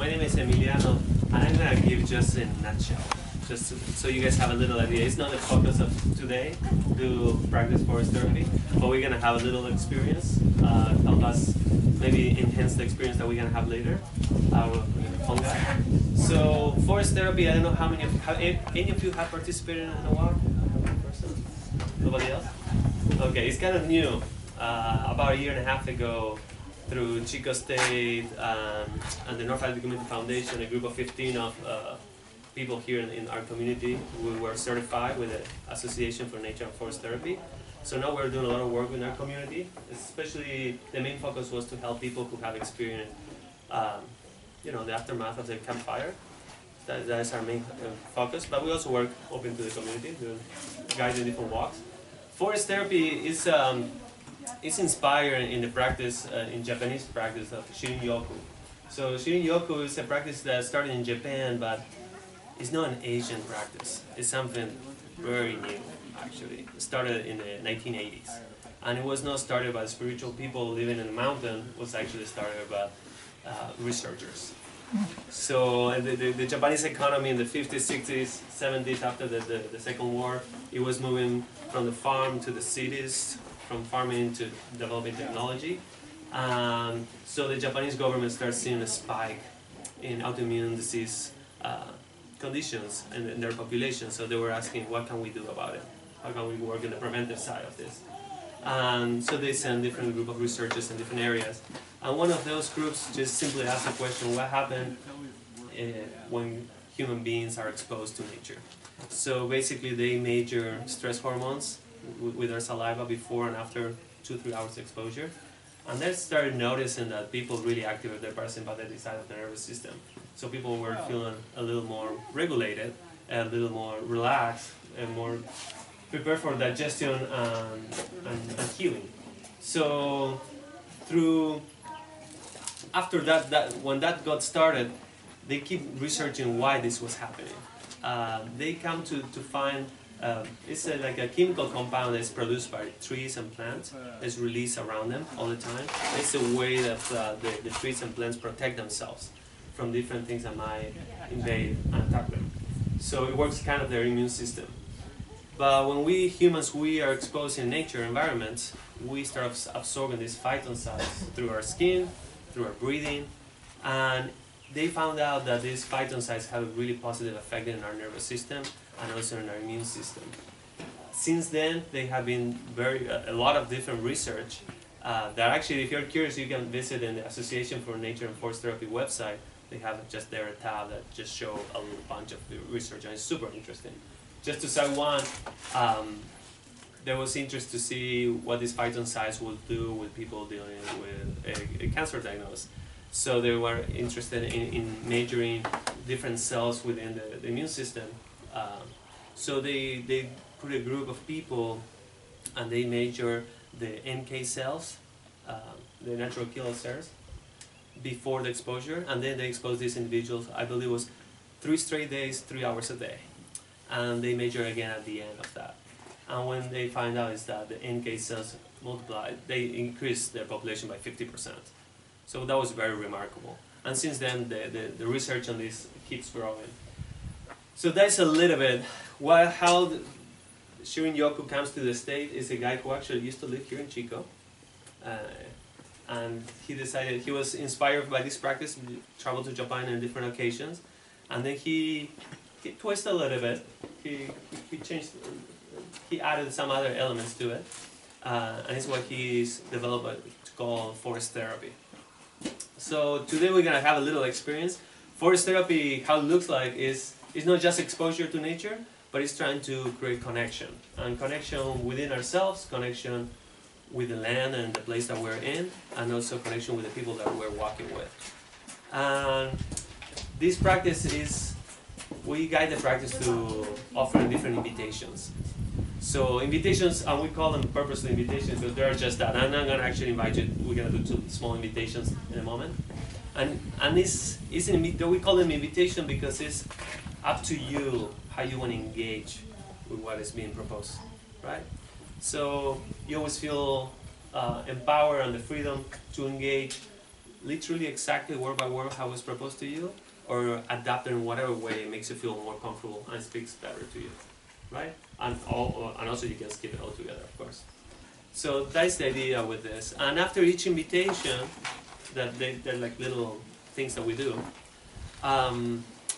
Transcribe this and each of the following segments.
my name is Emiliano, and I'm going to give just in a nutshell, just so you guys have a little idea. It's not the focus of today to practice forest therapy, but we're going to have a little experience, help us maybe enhance the experience that we're going to have later. So forest therapy, I don't know how many of any of you have participated in a walk? Nobody else? Okay, it's kind of new. About a year and a half ago, through Chico State and the North Valley Community Foundation, a group of 15 of people here in our community, we were certified with the Association for Nature and Forest Therapy. So now we're doing a lot of work in our community. Especially the main focus was to help people who have experienced, the aftermath of the campfire. That is our main focus. But we also work open to the community, doing guiding different walks. Forest therapy is it's inspired in the practice, in Japanese practice of Shirin-yoku. So Shirin-yoku is a practice that started in Japan, but it's not an Asian practice. It's something very new, actually. It started in the 1980s. And it was not started by spiritual people living in the mountain. It was actually started by researchers. So the Japanese economy in the 50s, 60s, 70s, after the Second War, it was moving from the farm to the cities, from farming to developing technology. So the Japanese government started seeing a spike in autoimmune disease conditions in their population. So they were asking, what can we do about it? How can we work in the preventive side of this? And so they sent different group of researchers in different areas. And one of those groups just simply asked the question, what happened when human beings are exposed to nature? So basically they measure stress hormones with their saliva before and after 2-3 hours exposure. And they started noticing that people really activate their parasympathetic side of the nervous system. So people were feeling a little more regulated, a little more relaxed, and more prepared for digestion and healing. So after that, when that got started, they keep researching why this was happening. They come to find it's like a chemical compound that's produced by trees and plants. It's released around them all the time. It's a way that the trees and plants protect themselves from different things that might invade and attack them. So it works kind of their immune system. But when we humans, we are exposed in nature environments, we start absorbing these phytoncides through our skin, through our breathing, and they found out that these phytoncides have a really positive effect in our nervous system and also in our immune system. Since then, there have been a lot of different research that actually, if you're curious, you can visit in the Association for Nature and Forest Therapy website. They have just there a tab that just shows a little bunch of the research, and it's super interesting. Just to say one, there was interest to see what these phytoncides would do with people dealing with a cancer diagnosis. So they were interested in measuring different cells within the immune system. So they put a group of people and they measure the NK cells, the natural killer cells, before the exposure, and then they expose these individuals, I believe it was 3 straight days, 3 hours a day. And they measure again at the end of that. And when they find out is that the NK cells multiply, they increase their population by 50%. So that was very remarkable. And since then, the research on this keeps growing. So that's a little bit how Shirin-yoku comes to the state. Is a guy who actually used to live here in Chico. And he decided, he was inspired by this practice, traveled to Japan on different occasions. And then he twisted a little bit. He changed, he added some other elements to it. And it's what he's developed to call forest therapy. So today we're going to have a little experience. Forest therapy, how it looks like is not just exposure to nature, but it's trying to create connection. And connection within ourselves, connection with the land and the place that we're in, and also connection with the people that we're walking with. And this practice is, we guide the practice to offer different invitations. So invitations, and we call them purposely invitations, because they're just that. I'm not going to actually invite you. We're going to do 2 small invitations in a moment. And we call them invitation because it's up to you how you want to engage with what is being proposed, right? So you always feel empowered and the freedom to engage literally exactly word by word how it's proposed to you, or adapt it in whatever way makes you feel more comfortable and speaks better to you, right? And also you can skip it altogether, of course. So that's the idea with this. And after each invitation, they're like little things that we do.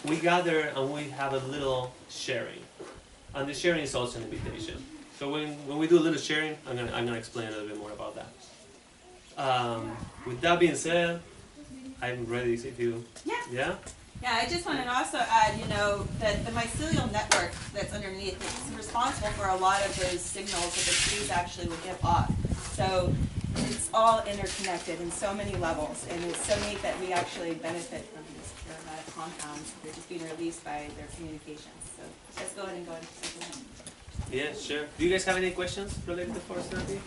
We gather and we have a little sharing, and the sharing is also an invitation. So when we do a little sharing, I'm gonna explain a little bit more about that. With that being said, I'm ready if you. Yeah. Yeah, I just wanted to also add, that the mycelial network that's underneath is responsible for a lot of those signals that the trees actually will give off. So it's all interconnected in so many levels, and it's so neat that we actually benefit from these aromatic compounds. They're just being released by their communications. So let's go ahead and go into something else. Yeah, sure. Do you guys have any questions related to forest therapy?